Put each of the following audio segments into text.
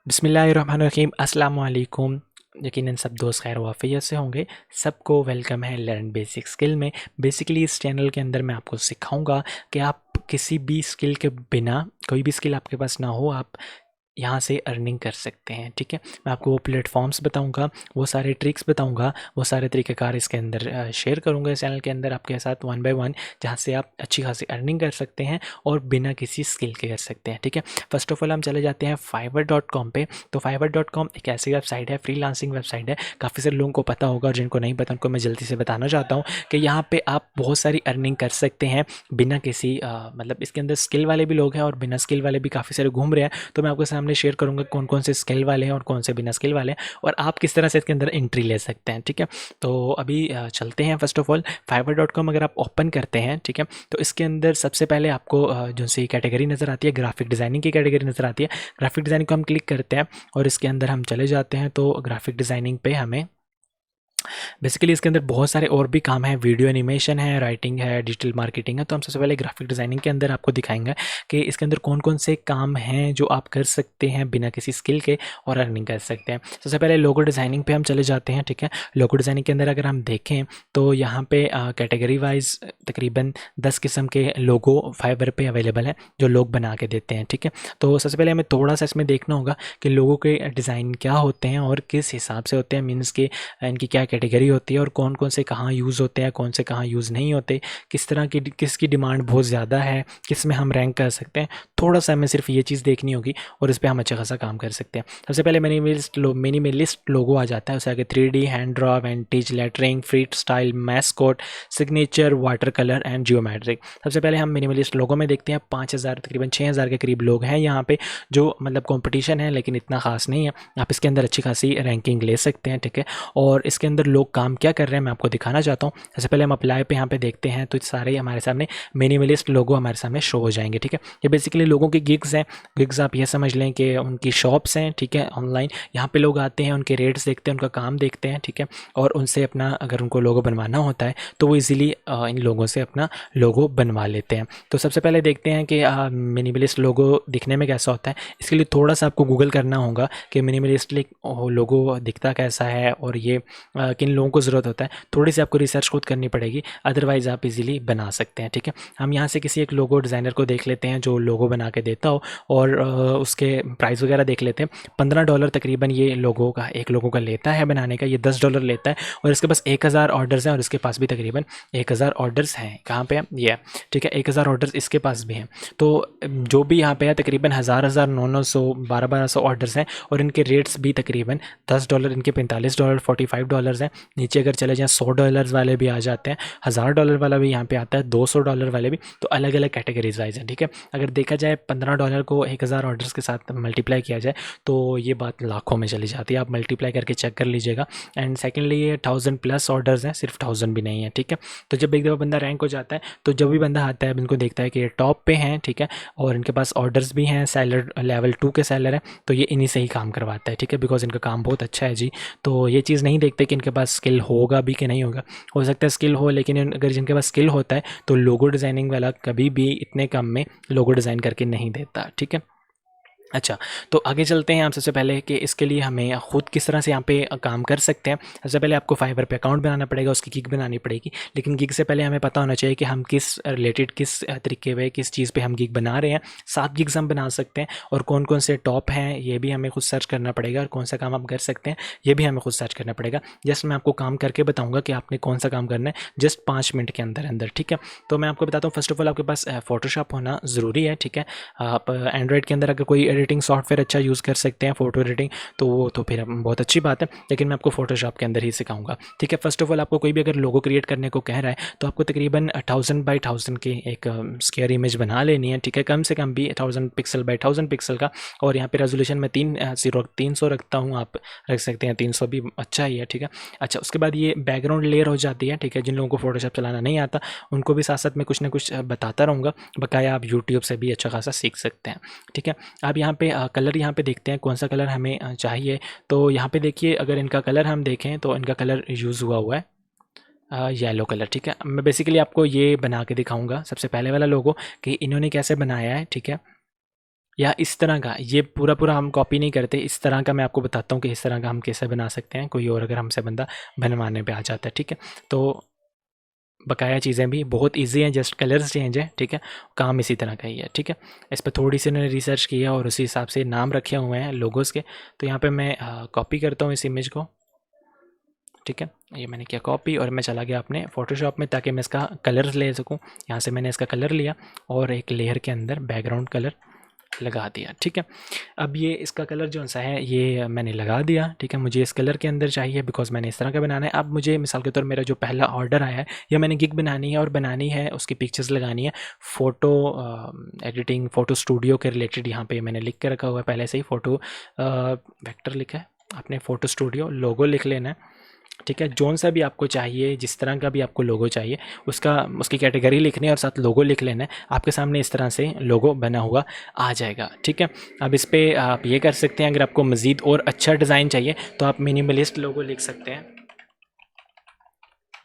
बिस्मिल्लाहिर्रहमानिर्रहीम अस्सलामु अलैकुम। यकीनन सब दोस्त खैर वाफ़ियत से होंगे। सबको वेलकम है लर्न बेसिक स्किल में। बेसिकली इस चैनल के अंदर मैं आपको सिखाऊंगा कि आप किसी भी स्किल के बिना, कोई भी स्किल आपके पास ना हो, आप यहाँ से अर्निंग कर सकते हैं। ठीक है, मैं आपको वो प्लेटफॉर्म्स बताऊंगा, वो सारे ट्रिक्स बताऊंगा, वो सारे तरीक़ेकार इसके अंदर शेयर करूंगा इस चैनल के अंदर आपके साथ वन बाय वन, जहाँ से आप अच्छी खासी अर्निंग कर सकते हैं और बिना किसी स्किल के कर सकते हैं। ठीक है, फर्स्ट ऑफ ऑल हम चले जाते हैं fiverr.com पे। तो fiverr.com एक ऐसी वेबसाइट है, फ्रीलांसिंग वेबसाइट है। काफ़ी सारे लोगों को पता होगा और जिनको नहीं पता उनको मैं जल्दी से बताना चाहता हूँ कि यहाँ पे आप बहुत सारी अर्निंग कर सकते हैं बिना किसी मतलब इसके अंदर स्किल वाले भी लोग हैं और बिना स्किल वाले भी काफ़ी सारे घूम रहे हैं। तो मैं आपके सामने शेयर करूँगा कौन कौन से स्किल वाले हैं और कौन से बिना स्किल वाले हैं और आप किस तरह से इसके अंदर एंट्री ले सकते हैं। ठीक है, तो अभी चलते हैं। फर्स्ट ऑफ ऑल fiverr.com अगर आप ओपन करते हैं, ठीक है, तो इसके अंदर सबसे पहले आपको जो सी कैटेगरी नज़र आती है, ग्राफिक डिज़ाइनिंग की कैटेगरी नज़र आती है। ग्राफिक डिज़ाइनिंग को हम क्लिक करते हैं और इसके अंदर हम चले जाते हैं। तो ग्राफिक डिज़ाइनिंग पे हमें बेसिकली इसके अंदर बहुत सारे और भी काम हैं, वीडियो एनिमेशन है, राइटिंग है, डिजिटल मार्केटिंग है। तो हम सबसे पहले ग्राफिक डिज़ाइनिंग के अंदर आपको दिखाएंगे कि इसके अंदर कौन कौन से काम हैं जो आप कर सकते हैं बिना किसी स्किल के और अर्निंग कर सकते हैं। सबसे पहले लोगो डिज़ाइनिंग पे हम चले जाते हैं। ठीक है, लोगो डिज़ाइनिंग के अंदर अगर हम देखें तो यहाँ पे कैटेगरी वाइज तकरीबन 10 किस्म के लोगो फाइवर पे अवेलेबल हैं जो लोग बना के देते हैं। ठीक है, तो सबसे पहले हमें थोड़ा सा इसमें देखना होगा कि लोगों के डिज़ाइन क्या होते हैं और किस हिसाब से होते हैं, मीन्स कि इनकी क्या कैटेगरी होती है और कौन कौन से कहाँ यूज़ होते हैं, कौन से कहाँ यूज़ नहीं होते, किस तरह की किसकी डिमांड बहुत ज़्यादा है, किस में हम रैंक कर सकते हैं। थोड़ा सा हमें सिर्फ ये चीज़ देखनी होगी और इस पर हम अच्छा खासा काम कर सकते हैं। सबसे पहले मिनिमलिस्ट लोगो आ जाता है, उसे आगे 3D, hand draw, vintage, lettering, free style, mascot, signature, water colour and geometric. सबसे पहले हम मिनिमलिस्ट लोगो में देखते हैं। 5,000 तकरीबन 6,000 के करीब लोग हैं यहाँ पे, जो मतलब कंपटीशन है लेकिन इतना खास नहीं है। आप इसके अंदर अच्छी खासी रैंकिंग ले सकते हैं। ठीक है, और इसके अंदर लोग काम क्या कर रहे हैं मैं आपको दिखाना चाहता हूँ। सबसे पहले हम अप्लाई पे यहाँ पे देखते हैं तो सारे हमारे सामने मिनिमलिस्ट लोगो हमारे सामने शो हो जाएंगे। ठीक है, ये बेसिकली लोगों की गिग्स हैं। गिग्स आप ये समझ लें कि उनकी शॉप्स हैं। ठीक है, ऑनलाइन यहाँ पे लोग आते हैं, उनके रेट्स देखते हैं, उनका काम देखते हैं। ठीक है, और उनसे अपना अगर उनको लोगो बनवाना होता है तो वो इजीली इन लोगों से अपना लोगो बनवा लेते हैं। तो सबसे पहले देखते हैं कि मिनिमलिस्ट लोगो दिखने में कैसा होता है। इसके लिए थोड़ा सा आपको गूगल करना होगा कि मिनिमलिस्टिक लोगो दिखता कैसा है और ये किन लोगों को ज़रूरत होता है। थोड़ी सी आपको रिसर्च खुद करनी पड़ेगी, अदरवाइज़ आप इजीली बना सकते हैं। ठीक है, हम यहाँ से किसी एक लोगो डिज़ाइनर को देख लेते हैं जो लोगो बना के देता हो और उसके प्राइस वगैरह देख लेते हैं। $15 तकरीबन ये लोगो का एक लोगों का लेता है बनाने का, ये $10 लेता है और इसके पास 1,000 ऑर्डर्स हैं और इसके पास भी तकरीबन 1,000 ऑर्डर्स हैं। कहाँ पे है ये? ठीक है, 1,000 ऑर्डर्स इसके पास भी हैं। तो जो भी यहाँ पे है तकरीबन 1,000, 900, 1,200 ऑर्डर्स हैं और इनके रेट्स भी तकरीबन $10, इनके $45, $45 हैं। नीचे अगर चले जाएँ $100 वाले भी आ जाते हैं, $1,000 वाला भी यहाँ पे आता है, $200 वाले भी। तो अलग अलग कैटेगरीज वाइज हैं। ठीक है, अगर देखा जाए $15 को 1,000 ऑर्डर्स के साथ मल्टीप्लाई किया जाए तो ये बात लाखों में चली जाती है। आप मल्टीप्लाई करके चेक कर लीजिएगा। एंड सेकेंडली ये 1,000+ ऑर्डर्स हैं, सिर्फ 1,000 भी नहीं है। ठीक है, तो जब एक दफ़ा बंदा रैंक हो जाता है तो जब भी बंदा आता है इनको देखता है कि ये टॉप पे हैं। ठीक है, और इनके पास ऑर्डर्स भी हैं, सेलर लेवल 2 के सेलर हैं, तो ये इन्हीं से ही काम करवाता है। ठीक है, बिकॉज इनका काम बहुत अच्छा है जी। तो ये चीज़ नहीं देखते कि इनके पास स्किल होगा भी कि नहीं होगा। हो सकता है स्किल हो, लेकिन अगर जिनके पास स्किल होता है तो लोगो डिज़ाइनिंग वाला कभी भी इतने कम में लोगो डिज़ाइन करके नहीं देता। ठीक है, अच्छा, तो आगे चलते हैं। हम सबसे पहले कि इसके लिए हमें ख़ुद किस तरह से यहाँ पे काम कर सकते हैं। सबसे पहले आपको फाइवर पे अकाउंट बनाना पड़ेगा, उसकी गिग बनानी पड़ेगी। लेकिन गिग से पहले हमें पता होना चाहिए कि हम किस रिलेटेड, किस तरीके पे, किस चीज़ पे हम गिग बना रहे हैं। 7 गिग्स हम बना सकते हैं और कौन कौन से टॉप हैं ये भी हमें खुद सर्च करना पड़ेगा और कौन सा काम आप कर सकते हैं ये भी हमें खुद सर्च करना पड़ेगा। जस्ट मैं आपको काम करके बताऊँगा कि आपने कौन सा काम करना है, जस्ट 5 मिनट के अंदर अंदर। ठीक है, तो मैं आपको बताता हूँ। फर्स्ट ऑफ ऑल आपके पास फोटोशॉप होना ज़रूरी है। ठीक है, आप एंड्रॉयड के अंदर अगर कोई एडिटिंग सॉफ्टवेयर अच्छा यूज़ कर सकते हैं फोटो एडिटिंग, तो वो तो फिर बहुत अच्छी बात है, लेकिन मैं आपको फोटोशॉप के अंदर ही सिखाऊंगा। ठीक है, फर्स्ट ऑफ ऑल आपको कोई भी अगर लोगो क्रिएट करने को कह रहा है तो आपको तकरीबन 1000 बाई 1000 की एक स्क्वायर इमेज बना लेनी है। ठीक है, कम से कम भी 1000 पिक्सल बाई 1000 पिक्सल का, और यहाँ पे रेजोल्यूशन में 300 रखता हूँ, आप रख सकते हैं 300 भी अच्छा ही है। ठीक है, अच्छा, उसके बाद ये बैकग्राउंड लेयर हो जाती है। ठीक है, जिन लोगों को फोटोशॉप चलाना नहीं आता उनको भी साथ साथ में कुछ ना कुछ बताता रहूँगा, बकाया आप यूट्यूब से भी अच्छा खासा सीख सकते हैं। ठीक है, अब यहाँ पे कलर यहाँ पे देखते हैं कौन सा कलर हमें चाहिए। तो यहाँ पे देखिए, अगर इनका कलर हम देखें तो इनका कलर यूज़ हुआ है येलो कलर। ठीक है, मैं बेसिकली आपको ये बना के दिखाऊंगा सबसे पहले वाला लोगो कि इन्होंने कैसे बनाया है। ठीक है, या इस तरह का, ये पूरा पूरा हम कॉपी नहीं करते, इस तरह का मैं आपको बताता हूँ कि इस तरह का हम कैसे बना सकते हैं, कोई और अगर हमसे बंदा बनवाने पे आ जाता है, ठीक है। तो बकाया चीज़ें भी बहुत इजी हैं, जस्ट कलर्स चेंज है, ठीक है, काम इसी तरह का ही है, ठीक है। इस पर थोड़ी सी उन्होंने रिसर्च किया और उसी हिसाब से नाम रखे हुए हैं लोगोज़ के। तो यहाँ पे मैं कॉपी करता हूँ इस इमेज को, ठीक है, ये मैंने किया कॉपी और मैं चला गया अपने फ़ोटोशॉप में ताकि मैं इसका कलर ले सकूँ। यहाँ से मैंने इसका कलर लिया और एक लेयर के अंदर बैकग्राउंड कलर लगा दिया, ठीक है। अब ये इसका कलर जो सा है ये मैंने लगा दिया, ठीक है। मुझे इस कलर के अंदर चाहिए बिकॉज मैंने इस तरह का बनाना है। अब मुझे मिसाल के तौर मेरा जो पहला ऑर्डर आया है, या मैंने गिग बनानी है और बनानी है, उसकी पिक्चर्स लगानी है, फ़ोटो एडिटिंग फ़ोटो स्टूडियो के रिलेटेड। यहाँ पे मैंने लिख के रखा हुआ है पहले से ही, फ़ोटो वेक्टर लिखा है, अपने फ़ोटो स्टूडियो लोगो लिख लेना है, ठीक है। जोन सा भी आपको चाहिए, जिस तरह का भी आपको लोगो चाहिए, उसकी कैटेगरी लिखनी है और साथ लोगो लिख लेना है। आपके सामने इस तरह से लोगो बना हुआ आ जाएगा, ठीक है। अब इस पर आप ये कर सकते हैं, अगर आपको मज़ीद और अच्छा डिज़ाइन चाहिए तो आप मिनिमलिस्ट लोगो लिख सकते हैं,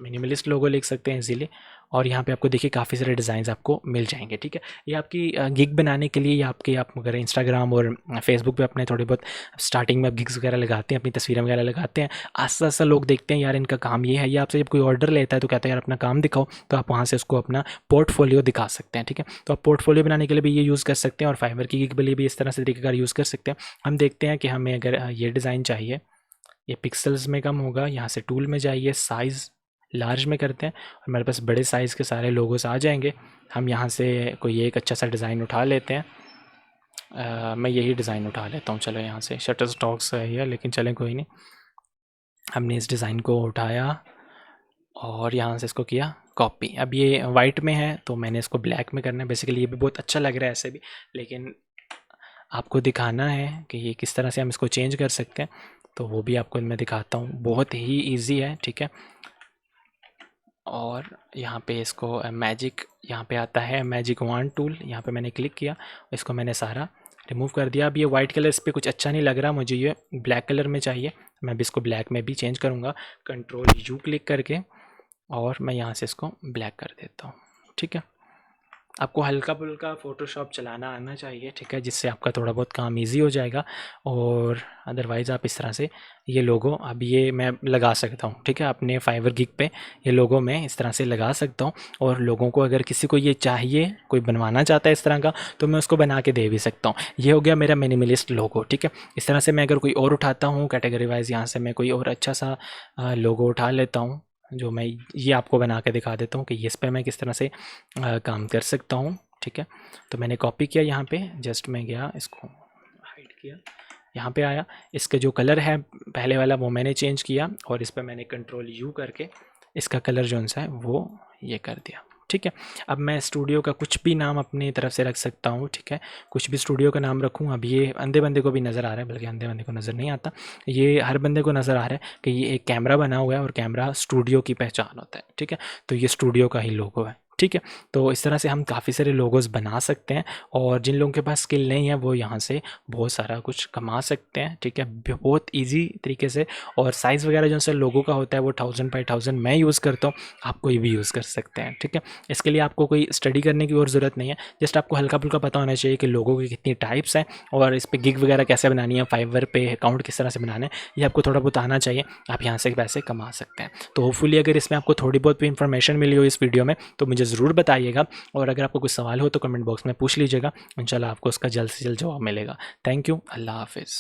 मिनिमलिस्ट लोगो लिख सकते हैं इजीली। और यहाँ पे आपको देखिए काफ़ी सारे डिज़ाइंस आपको मिल जाएंगे, ठीक है। ये आपकी गिग बनाने के लिए, या आप अगर इंस्टाग्राम और फेसबुक पे अपने थोड़े बहुत स्टार्टिंग में आप गिग्स वगैरह लगाते हैं, अपनी तस्वीरें वगैरह लगाते हैं, आस्ता आस्ता लोग देखते हैं यार इनका काम ये है, ये आपसे जब कोई ऑर्डर लेता है तो कहता है यार अपना काम दिखाओ, तो आप वहाँ से उसको अपना पोर्टफोलियो दिखा सकते हैं, ठीक है। तो आप पोर्टफोलियो बनाने के लिए भी ये यूज़ कर सकते हैं और फाइवर की गिग के लिए भी इस तरह से तरीके का यूज़ कर सकते हैं। हम देखते हैं कि हमें अगर ये डिज़ाइन चाहिए, ये पिक्सल्स में कम होगा, यहाँ से टूल में जाइए, साइज़ लार्ज में करते हैं और हमारे पास बड़े साइज़ के सारे लोगोस आ जाएंगे। हम यहाँ से कोई एक अच्छा सा डिज़ाइन उठा लेते हैं। मैं यही डिज़ाइन उठा लेता हूँ, चलो यहाँ से शटर स्टॉक्स है ये, लेकिन चलें कोई नहीं। हमने इस डिज़ाइन को उठाया और यहाँ से इसको किया कॉपी। अब ये वाइट में है तो मैंने इसको ब्लैक में करना है। बेसिकली ये भी बहुत अच्छा लग रहा है ऐसे भी, लेकिन आपको दिखाना है कि ये किस तरह से हम इसको चेंज कर सकते हैं, तो वो भी आपको मैं दिखाता हूँ। बहुत ही ईजी है, ठीक है। और यहाँ पे इसको मैजिक, यहाँ पे आता है मैजिक वांड टूल, यहाँ पे मैंने क्लिक किया, इसको मैंने सारा रिमूव कर दिया। अब ये वाइट कलर इस पर कुछ अच्छा नहीं लग रहा, मुझे ये ब्लैक कलर में चाहिए। मैं भी इसको ब्लैक में भी चेंज करूँगा, कंट्रोल यू क्लिक करके, और मैं यहाँ से इसको ब्लैक कर देता हूँ, ठीक है। आपको हल्का फुल्का फ़ोटोशॉप चलाना आना चाहिए, ठीक है, जिससे आपका थोड़ा बहुत काम इजी हो जाएगा। और अदरवाइज़ आप इस तरह से ये लोगो, अब ये मैं लगा सकता हूँ, ठीक है, अपने फाइवर गिग पे ये लोगो मैं इस तरह से लगा सकता हूँ। और लोगों को अगर किसी को ये चाहिए, कोई बनवाना चाहता है इस तरह का, तो मैं उसको बना के दे भी सकता हूँ। ये हो गया मेरा मिनिमलिस्ट लोगो, ठीक है। इस तरह से मैं अगर कोई और उठाता हूँ कैटेगरी वाइज, यहाँ से मैं कोई और अच्छा सा लोगो उठा लेता हूँ, जो मैं ये आपको बना के दिखा देता हूँ कि इस पे मैं किस तरह से काम कर सकता हूँ, ठीक है। तो मैंने कॉपी किया, यहाँ पे जस्ट मैं गया, इसको हाइड किया, यहाँ पे आया, इसका जो कलर है पहले वाला वो मैंने चेंज किया और इस पर मैंने कंट्रोल यू करके इसका कलर जो सा है वो ये कर दिया, ठीक है। अब मैं स्टूडियो का कुछ भी नाम अपनी तरफ से रख सकता हूँ, ठीक है, कुछ भी स्टूडियो का नाम रखूँ। अब ये अंधे बंदे को भी नज़र आ रहा है, बल्कि अंधे बंदे को नज़र नहीं आता, ये हर बंदे को नज़र आ रहा है कि ये एक कैमरा बना हुआ है और कैमरा स्टूडियो की पहचान होता है, ठीक है। तो ये स्टूडियो का ही लोगो है, ठीक है। तो इस तरह से हम काफ़ी सारे लोगोस बना सकते हैं और जिन लोगों के पास स्किल नहीं है वो यहाँ से बहुत सारा कुछ कमा सकते हैं, ठीक है, बहुत इजी तरीके से। और साइज़ वगैरह जो से लोगों का होता है वो 1000 x 1000 मैं यूज़ करता हूँ, आप कोई भी यूज़ कर सकते हैं, ठीक है। इसके लिए आपको कोई स्टडी करने की और ज़रूरत नहीं है, जस्ट आपको हल्का फुल्का पता होना चाहिए कि लोगों की कितनी टाइप्स हैं और इस पर गिग वगैरह कैसे बनानी है, फाइवर पे अकाउंट किस तरह से बनाना है, ये आपको थोड़ा बहुत आना चाहिए। आप यहाँ से पैसे कमा सकते हैं। तो होपफुली अगर इसमें आपको थोड़ी बहुत भी इंफॉर्मेशन मिली हो इस वीडियो में तो मुझे ज़रूर बताइएगा, और अगर आपको कुछ सवाल हो तो कमेंट बॉक्स में पूछ लीजिएगा, इंशाल्लाह आपको उसका जल्द से जल्द जवाब मिलेगा। थैंक यू, अल्लाह हाफिज़।